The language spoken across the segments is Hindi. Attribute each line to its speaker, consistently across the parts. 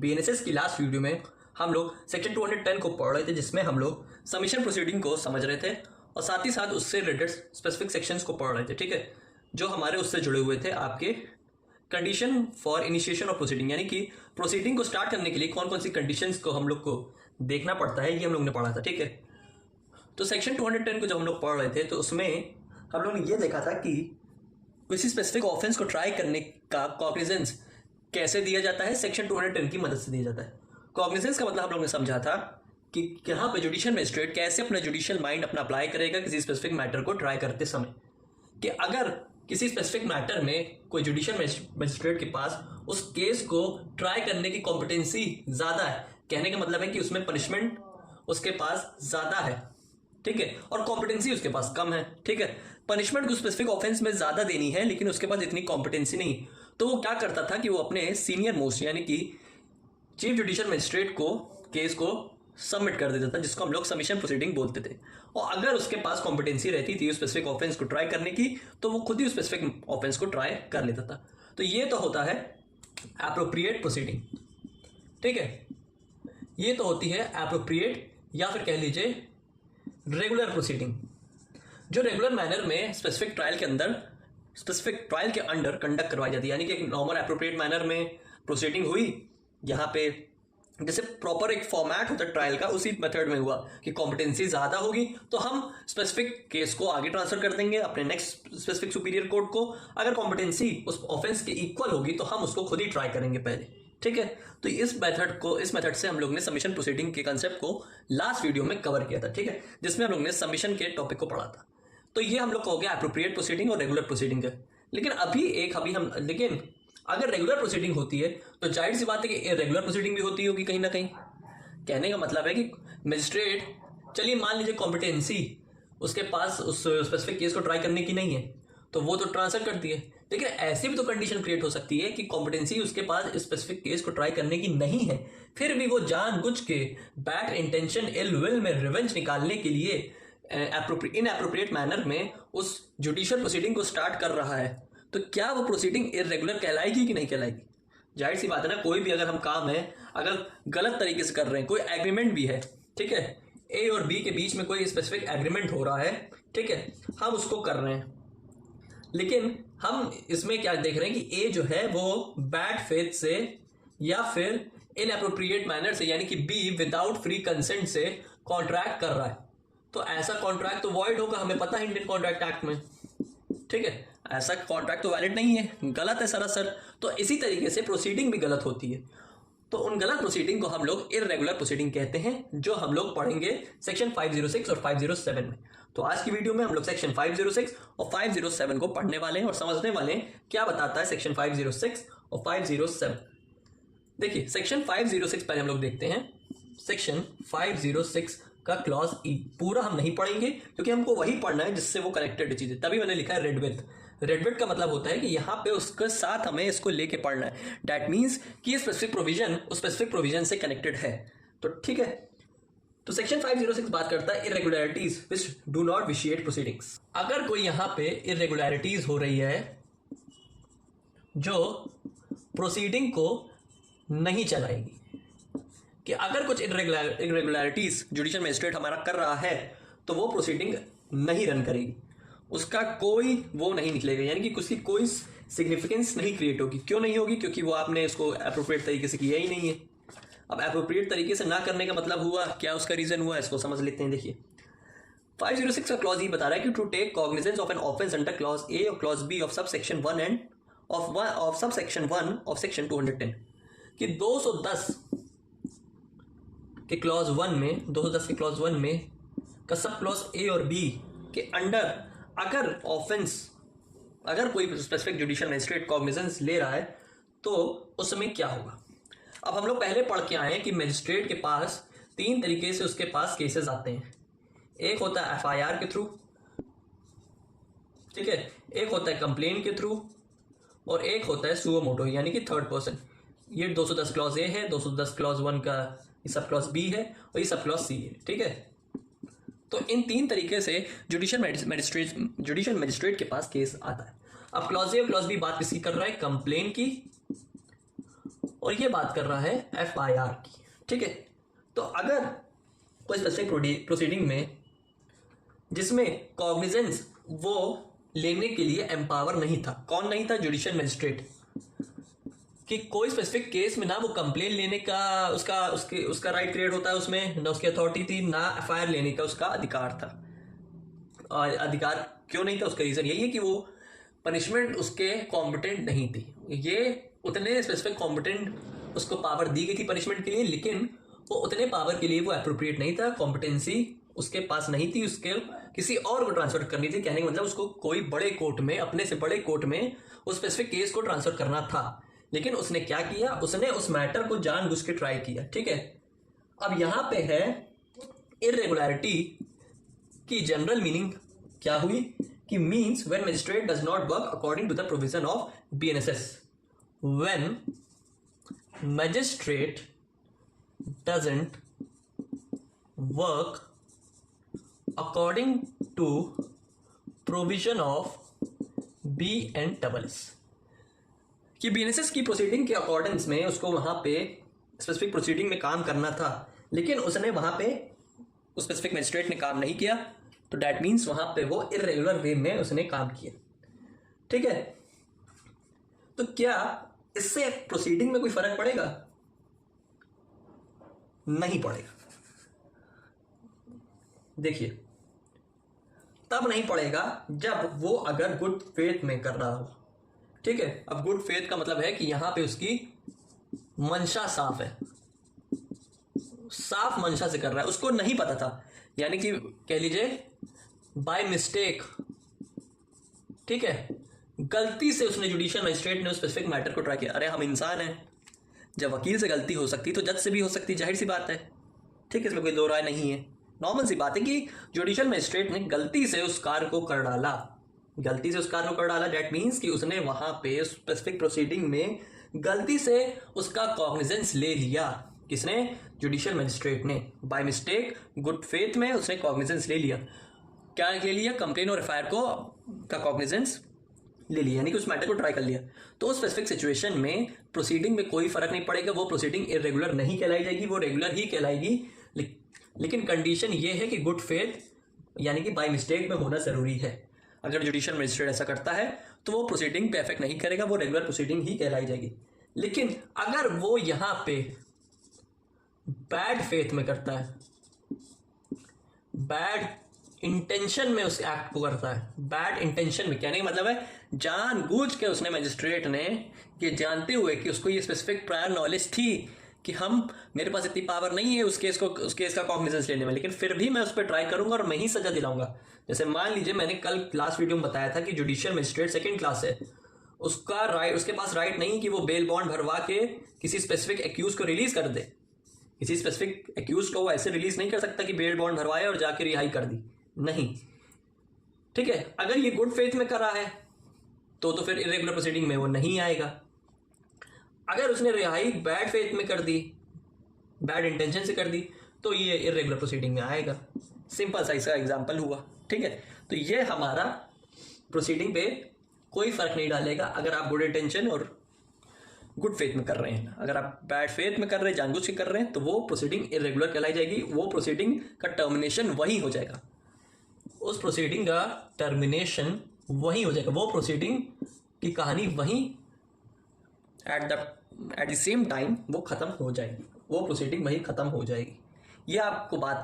Speaker 1: बीएनएसएस की लास्ट वीडियो में हम लोग सेक्शन 210 को पढ़ रहे थे, जिसमें हम लोग सबमिशन प्रोसीडिंग को समझ रहे थे और साथ ही साथ उससे रिलेटेड स्पेसिफिक सेक्शंस को पढ़ रहे थे। ठीक है, जो हमारे उससे जुड़े हुए थे आपके condition for initiation of proceeding, यानी कि प्रोसीडिंग को स्टार्ट करने के लिए कौन कौन सी कंडीशंस को हम लोग को देखना पड़ता है, ये हम लोग ने पढ़ा था। ठीक है, तो सेक्शन 210 को जब हम लोग पढ़ रहे थे तो उसमें हम लोग ने ये देखा था कि किसी स्पेसिफिक ऑफेंस को ट्राई करने का कॉग्निजेंस कैसे दिया जाता है, सेक्शन 210 की मदद से दिया जाता है। कॉग्निजेंस का मतलब हम लोग ने समझा था कि यहाँ पे जुडिशियल मजिस्ट्रेट कैसे अपना जुडिशियल माइंड अपना अप्लाई करेगा किसी स्पेसिफिक मैटर को ट्राई करते समय, कि अगर किसी स्पेसिफिक मैटर में कोई जुडिशियल मजिस्ट्रेट के पास उस केस को ट्राई करने की कॉम्पिटेंसी ज़्यादा है, कहने का मतलब है कि उसमें पनिशमेंट उसके पास ज़्यादा है, ठीक है, और कॉम्पिटेंसी उसके पास कम है। ठीक है, पनिशमेंट को स्पेसिफिक ऑफेंस में ज़्यादा देनी है लेकिन उसके पास इतनी कॉम्पिटेंसी नहीं, तो वो क्या करता था कि वो अपने सीनियर मोस्ट यानी कि चीफ जुडिशियल मजिस्ट्रेट को केस को सबमिट कर देता था, जिसको हम लोग सबमिशन प्रोसीडिंग बोलते थे। और अगर उसके पास कॉम्पिटेंसी रहती थी स्पेसिफिक ऑफेंस को ट्राई करने की, तो वो खुद ही स्पेसिफिक ऑफेंस को ट्राई कर लेता था। तो ये तो होता है एप्रोप्रिएट प्रोसीडिंग। ठीक है, ये तो होती है एप्रोप्रिएट या फिर कह लीजिए रेगुलर प्रोसीडिंग, जो रेगुलर मैनर में स्पेसिफिक ट्रायल के अंदर स्पेसिफिक ट्रायल के अंडर कंडक्ट करवाई जाती है। यानी कि एक नॉर्मल एप्रोप्रिएट मैनर में प्रोसीडिंग हुई, यहाँ पे जैसे प्रॉपर एक फॉर्मेट होता है ट्रायल का, उसी मेथड में हुआ कि कॉम्पिटेंसी ज़्यादा होगी तो हम स्पेसिफिक केस को आगे ट्रांसफर कर देंगे अपने नेक्स्ट स्पेसिफिक सुपीरियर कोर्ट को। अगर कॉम्पिटेंसी उस ऑफेंस के इक्वल होगी तो हम उसको खुद ही ट्राई करेंगे पहले। ठीक है, तो इस मेथड से हम लोग ने सबमिशन प्रोसीडिंग के कंसेप्ट को लास्ट वीडियो में कवर किया था। ठीक है, जिसमें हम लोग ने सबमिशन के टॉपिक को पढ़ा था। तो ये हम लोग को हो गया एप्रोप्रिएट प्रोसीडिंग और रेगुलर प्रोसीडिंग है। लेकिन अगर रेगुलर प्रोसीडिंग होती है तो जाहिर सी बात है कि रेगुलर प्रोसीडिंग भी होती होगी कहीं ना कहीं। कहने का मतलब है कि मजिस्ट्रेट, चलिए मान लीजिए कॉम्पिटेंसी उसके पास उस स्पेसिफिक केस को ट्राई करने की नहीं है तो वो तो ट्रांसफर करती है, लेकिन ऐसी भी तो कंडीशन क्रिएट हो सकती है कि कॉम्पिटेंसी उसके पास स्पेसिफिक केस को ट्राई करने की नहीं है, फिर भी वो जानबूझ के बैड इंटेंशन इल विल में रिवेंज निकालने के लिए इनएप्रोप्रिएट मैनर में उस जुडिशियल प्रोसीडिंग को स्टार्ट कर रहा है, तो क्या वो प्रोसीडिंग इर्रेगुलर कहलाएगी कि नहीं कहलाएगी? जाहिर सी बात है ना, कोई भी अगर हम काम है अगर गलत तरीके से कर रहे हैं, कोई एग्रीमेंट भी है, ठीक है, ए और बी के बीच में कोई स्पेसिफिक एग्रीमेंट हो रहा है, ठीक है, हम उसको कर रहे हैं, लेकिन हम इसमें क्या देख रहे हैं कि ए जो है वो बैड फेथ से या फिर इनएप्रोप्रिएट मैनर से, यानी कि बी विदाउट फ्री कंसेंट से कॉन्ट्रैक्ट कर रहा है, तो ऐसा कॉन्ट्रैक्ट तो वॉइड होगा, हमें पता है इंडियन कॉन्ट्रैक्ट एक्ट में। ठीक है, ऐसा कॉन्ट्रैक्ट तो वैलिड नहीं है, गलत है सरासर। तो इसी तरीके से प्रोसीडिंग भी गलत होती है, तो उन गलत प्रोसीडिंग को हम लोग इर्रेगुलर प्रोसीडिंग कहते हैं, जो हम लोग पढ़ेंगे सेक्शन 506 और 507 में। तो आज की वीडियो में हम लोग सेक्शन 506 और 507 को पढ़ने वाले हैं और समझने वाले हैं क्या बताता है सेक्शन 506 और 507। देखिए, सेक्शन 506 पहले हम लोग देखते हैं। सेक्शन 506 का क्लॉज ई पूरा हम नहीं पढ़ेंगे क्योंकि हमको वही पढ़ना है जिससे वो कनेक्टेड चीज है, तभी मैंने लिखा है रेड विथ। रेड विथ का मतलब होता है कि यहाँ पे उसके साथ हमें इसको लेके पढ़ना है। दैट मीन्स कि ये स्पेसिफिक प्रोविजन उस स्पेसिफिक प्रोविजन से कनेक्टेड है। तो ठीक है, तो सेक्शन 506 बात करता है irregularities which do not vitiate proceedings. अगर कोई यहाँ पे इरेगुलरिटीज हो रही है जो प्रोसीडिंग को नहीं चलाएगी, कि अगर कुछ इरेगुलरिटीज जुडिशियल मजिस्ट्रेट हमारा कर रहा है तो वो प्रोसीडिंग नहीं रन करेगी, उसका कोई वो नहीं निकलेगा, यानी कि उसकी कोई सिग्निफिकेंस नहीं क्रिएट होगी। क्यों नहीं होगी? क्योंकि वो आपने इसको एप्रोप्रिएट तरीके से किया ही नहीं है। अब एप्रोप्रिएट तरीके से ना करने का मतलब हुआ क्या, उसका रीजन हुआ, इसको समझ लेते हैं। देखिए, 506 का क्लॉज ये बता रहा है कि to take cognizance of an offence under clause A और clause B of sub section 1 and of sub section 1 of section 210, कि 210 के क्लॉज 1 में, 210 के क्लॉज 1 में का सब क्लॉज ए और बी के अंडर अगर ऑफेंस, अगर कोई स्पेसिफिक जुडिशियल मजिस्ट्रेट कॉग्निजेंस ले रहा है तो उस समय क्या होगा। अब हम लोग पहले पढ़ के आए हैं कि मजिस्ट्रेट के पास 3 तरीके से उसके पास केसेस आते हैं। एक होता है एफआईआर के थ्रू, ठीक है, एक होता है कंप्लेन के थ्रू, और एक होता है सुओ मोटो यानी कि थर्ड पर्सन। ये 210 क्लॉज ए है, 210 क्लॉज 1 का ये सब क्लॉज बी है और ये सब क्लॉज सी है। ठीक है, तो इन 3 तरीके से जुडिशियल मजिस्ट्रेट के पास केस आता है। अब क्लॉज ए और क्लॉज बी बात किसकी कर रहा है? कंप्लेन की और ये बात कर रहा है FIR की, ठीक है। तो अगर कोई स्पेसिफिक प्रोसीडिंग में जिसमें कॉग्निजेंस वो लेने के लिए एम्पावर नहीं था, कौन नहीं था? जुडिशियल मजिस्ट्रेट, कि कोई स्पेसिफिक केस में ना वो कंप्लेन लेने का उसका राइट क्रिएट होता है, उसमें ना उसकी अथॉरिटी थी, ना FIR लेने का उसका अधिकार था। और अधिकार क्यों नहीं था? उसका रीजन यही है कि वो पनिशमेंट उसके कॉम्पिटेंट नहीं थी। ये उतने स्पेसिफिक कॉम्पिटेंट उसको पावर दी गई थी पनिशमेंट के लिए, लेकिन वो उतने पावर के लिए वो अप्रोप्रिएट नहीं था, कॉम्पिटेंसी उसके पास नहीं थी, उसके किसी और को ट्रांसफर करनी थी। कहने का मतलब उसको कोई बड़े कोर्ट में, अपने से बड़े कोर्ट में उस स्पेसिफिक केस को ट्रांसफर करना था। लेकिन उसने क्या किया? उसने उस मैटर को जानबूझ के ट्राई किया, ठीक है। अब यहां पे है इरेगुलरिटी की जनरल मीनिंग क्या हुई कि means when magistrate does not work according to the provision of BNSS, when magistrate doesn't work according to provision of BNSS, कि BNSS की प्रोसीडिंग के अकॉर्डेंस में उसको वहां पे स्पेसिफिक प्रोसीडिंग में काम करना था, लेकिन उसने वहां पे उस स्पेसिफिक मजिस्ट्रेट ने काम नहीं किया, तो दैट मीन्स वहां पे वो इरेगुलर वे में उसने काम किया, ठीक है। तो क्या इससे प्रोसीडिंग में कोई फर्क पड़ेगा? नहीं पड़ेगा। देखिए, तब नहीं पड़ेगा जब वो अगर गुड फेथ में कर रहा हो, ठीक है। अब गुड फेथ का मतलब है कि यहां पे उसकी मंशा साफ है, साफ मंशा से कर रहा है, उसको नहीं पता था, यानी कि कह लीजिए बाय मिस्टेक, ठीक है, गलती से उसने जुडिशियल मजिस्ट्रेट ने उस स्पेसिफिक मैटर को ट्राई किया। अरे हम इंसान हैं, जब वकील से गलती हो सकती तो जज से भी हो सकती, जाहिर सी बात है, ठीक है, इसमें कोई दो राय नहीं है। नॉर्मल सी बात है कि जुडिशियल मजिस्ट्रेट ने गलती से उस कार्य को कर डाला, गलती से उस कार्य को कर डाला, डेट मीन्स कि उसने वहां पे स्पेसिफिक प्रोसीडिंग में गलती से उसका कॉग्निजेंस ले लिया। किसने? जुडिशियल मजिस्ट्रेट ने। बाय मिस्टेक, गुड फेथ में उसने कॉग्निजेंस ले लिया। क्या ले लिया? कंप्लेन और FIR को का कॉग्निजेंस ले लिया, यानी कि उस मैटर को ट्राई कर लिया। तो उस स्पेसिफिक सिचुएशन में प्रोसीडिंग में कोई फर्क नहीं पड़ेगा, वो प्रोसीडिंग इरेगुलर नहीं कहलाई जाएगी, वो रेगुलर ही कहलाएगी। लेकिन कंडीशन ये है कि गुड फेथ यानी कि बाय मिस्टेक में होना जरूरी है। अगर जुडिशियल मजिस्ट्रेट ऐसा करता है तो वो प्रोसीडिंग पे इफेक्ट नहीं करेगा, वो रेगुलर प्रोसीडिंग ही कहलाई जाएगी। लेकिन अगर वो यहां पे बैड फेथ में करता है, बैड इंटेंशन में उस एक्ट को करता है, बैड इंटेंशन में, कहने का मतलब है जानबूझ के उसने मजिस्ट्रेट ने ये जानते हुए कि उसको ये स्पेसिफिक प्रायर नॉलेज थी कि मेरे पास इतनी पावर नहीं है उस केस का कॉग्निजेंस लेने में, लेकिन फिर भी मैं उस पर ट्राई करूंगा और मैं ही सजा दिलाऊंगा। जैसे मान लीजिए मैंने कल लास्ट वीडियो में बताया था कि जुडिशियल मजिस्ट्रेट सेकंड क्लास है, उसके पास राइट नहीं कि वो बेल बॉन्ड भरवा के किसी स्पेसिफिक एक्यूज को रिलीज कर दे। किसी स्पेसिफिक एक्यूज को वो ऐसे रिलीज नहीं कर सकता कि बेल बॉन्ड भरवाए और जाके रिहाई कर दी, नहीं, ठीक है। अगर ये गुड फेथ में कर रहा है तो फिर इरेगुलर प्रोसीडिंग में वो नहीं आएगा। अगर उसने रिहाई बैड फेथ में कर दी, बैड इंटेंशन से कर दी, तो ये इरेगुलर प्रोसीडिंग में आएगा। सिंपल सा इसका एग्जांपल हुआ, ठीक है। तो ये हमारा प्रोसीडिंग पे कोई फर्क नहीं डालेगा अगर आप गुड इंटेंशन और गुड फेथ में कर रहे हैं। अगर आप बैड फेथ में कर रहे हैं, जानबूझ के कर रहे हैं, तो वो प्रोसीडिंग इरेगुलर कहलाई जाएगी, वो प्रोसीडिंग का टर्मिनेशन वही हो जाएगा, उस प्रोसीडिंग का टर्मिनेशन वही हो जाएगा, वो प्रोसीडिंग की कहानी वहीं एट द सेम टाइम वो खत्म हो जाएगी, वो प्रोसीडिंग वहीं खत्म हो जाएगी। ये आपका बात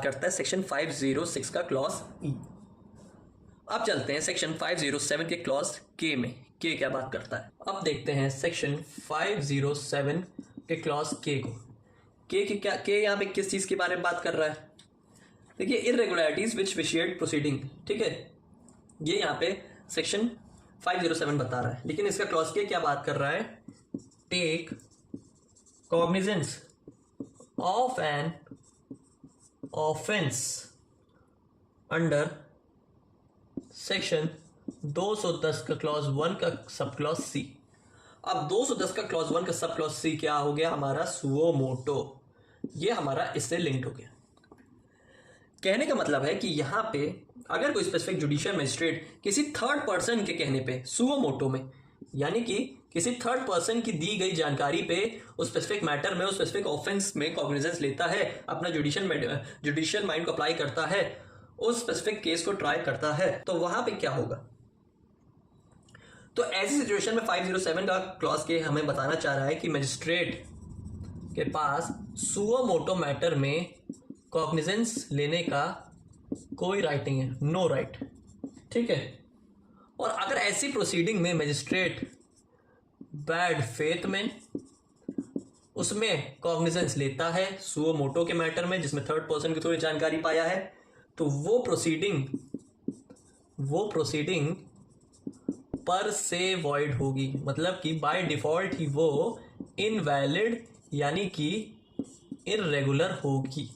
Speaker 1: करता है सेक्शन 506 का क्लॉज ई। अब चलते हैं सेक्शन 507 के क्लॉज के में। के क्या बात करता है? अब देखते हैं सेक्शन 507 के क्लॉज के को। के यहाँ पे किस चीज के बारे में बात कर रहा है? देखिए, इरेगुलरिटीज विच विशिएट प्रोसीडिंग, ठीक है, ये यहाँ पे सेक्शन 507 बता रहा है, लेकिन इसका क्लॉज के क्या बात कर रहा है? Take cognizance of an offence under section 210 का क्लॉज 1 का सब क्लॉज सी। अब 210 का क्लॉज 1 का सब क्लॉज सी क्या हो गया? हमारा सुओ मोटो, ये हमारा इससे लिंक्ड हो गया। कहने का मतलब है कि यहां पे अगर कोई स्पेसिफिक जुडिशियल मजिस्ट्रेट किसी थर्ड पर्सन के कहने पे सुओ मोटो में, यानी कि किसी थर्ड पर्सन की दी गई जानकारी पे उस स्पेसिफिक मैटर में, उस स्पेसिफिक ऑफेंस में कॉग्निजेंस लेता है, अपना जुडिशियल माइंड को अप्लाई करता है, उस स्पेसिफिक केस को ट्राई करता है, तो वहां पे क्या होगा? तो ऐसी सिचुएशन में 507 का क्लॉज के हमें बताना चाह रहा है कि मजिस्ट्रेट के पास सुओ मोटो मैटर में कॉग्निजेंस लेने का कोई राइट नहीं है, नो राइट। ठीक है। और अगर ऐसी प्रोसीडिंग में मजिस्ट्रेट बैड फेथ में उसमें कॉग्निजेंस लेता है सुओ मोटो के मैटर में, जिसमें थर्ड पर्सन की थोड़ी जानकारी पाया है, तो वो प्रोसीडिंग पर से वॉइड होगी। मतलब कि बाय डिफॉल्ट ही वो इनवैलिड यानी कि इररेगुलर होगी।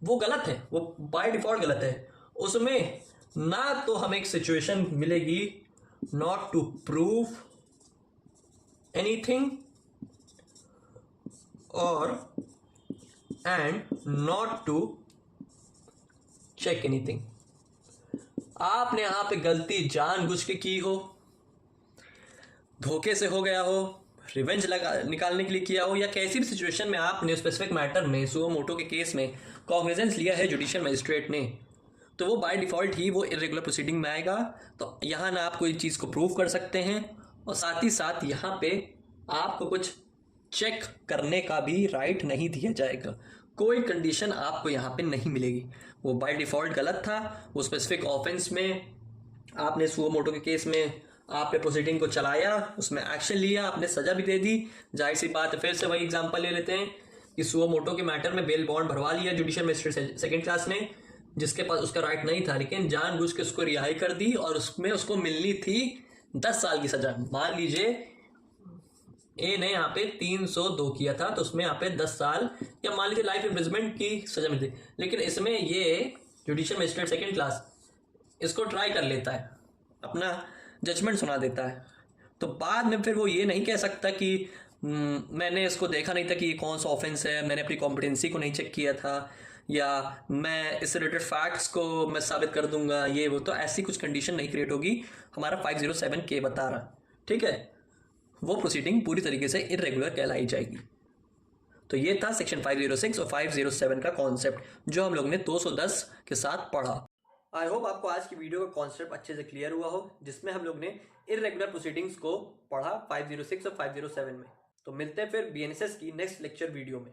Speaker 1: वो गलत है, वो बाय डिफॉल्ट गलत है। उसमें ना तो हमें एक सिचुएशन मिलेगी नॉट टू प्रूव एनीथिंग और and not to check anything. आपने यहां पे गलती जानबूझ के की हो, धोखे से हो गया हो, रिवेंज निकालने के लिए किया हो, या कैसी भी सिचुएशन में आपने स्पेसिफिक मैटर में सुओ मोटो के केस में कॉग्निजेंस लिया है जुडिशियल मजिस्ट्रेट ने, तो वो बाय डिफॉल्ट ही वो इरेगुलर प्रोसीडिंग में आएगा। तो यहाँ ना आप कोई चीज़ को प्रूव कर सकते हैं और साथ ही साथ यहाँ पे आपको कुछ चेक करने का भी राइट नहीं दिया जाएगा। कोई कंडीशन आपको यहाँ पे नहीं मिलेगी। वो बाय डिफॉल्ट गलत था। वो स्पेसिफिक ऑफेंस में आपने सुओ मोटो के केस में आपने प्रोसीडिंग को चलाया, उसमें एक्शन लिया, आपने सजा भी दे दी। जाहिर सी बात है, फिर से वही एग्जांपल ले लेते हैं कि सुओ मोटो के मैटर में बेल बॉन्ड भरवा लिया जुडिशियल मजिस्ट्रेट सेकंड क्लास ने, जिसके पास उसका राइट नहीं था, लेकिन जानबूझ के उसको रिहाई कर दी और उसमें उसको मिलनी थी 10 साल की सजा। मान लीजिए ए ने यहाँ पे 302 किया था, तो उसमें यहाँ पे 10 साल या मान लीजिए लाइफ इम्प्रिजमेंट की सजा मिलती, लेकिन इसमें ये जुडिशियल मजिस्ट्रेट सेकंड क्लास इसको ट्राई कर लेता है, अपना जजमेंट सुना देता है। तो बाद में फिर वो ये नहीं कह सकता कि मैंने इसको देखा नहीं था कि ये कौन सा ऑफेंस है, मैंने अपनी कॉम्पिटेंसी को नहीं चेक किया था, या मैं इससे रिलेटेड फैक्ट्स को मैं साबित कर दूंगा, ये वो। तो ऐसी कुछ कंडीशन नहीं क्रिएट होगी, हमारा 507 बता रहा। ठीक है। वो प्रोसीडिंग पूरी तरीके से इरेगुलर कहलाई जाएगी। तो ये था सेक्शन 506 और 507 का कॉन्सेप्ट जो हम लोग ने 210 के साथ पढ़ा। आई होप आपको आज की वीडियो का कॉन्सेप्ट अच्छे से क्लियर हुआ हो, जिसमें हम लोग ने इरेगुलर प्रोसीडिंग्स को पढ़ा 506 और 507 में। तो मिलते हैं फिर बीएनएसएस की नेक्स्ट लेक्चर वीडियो में।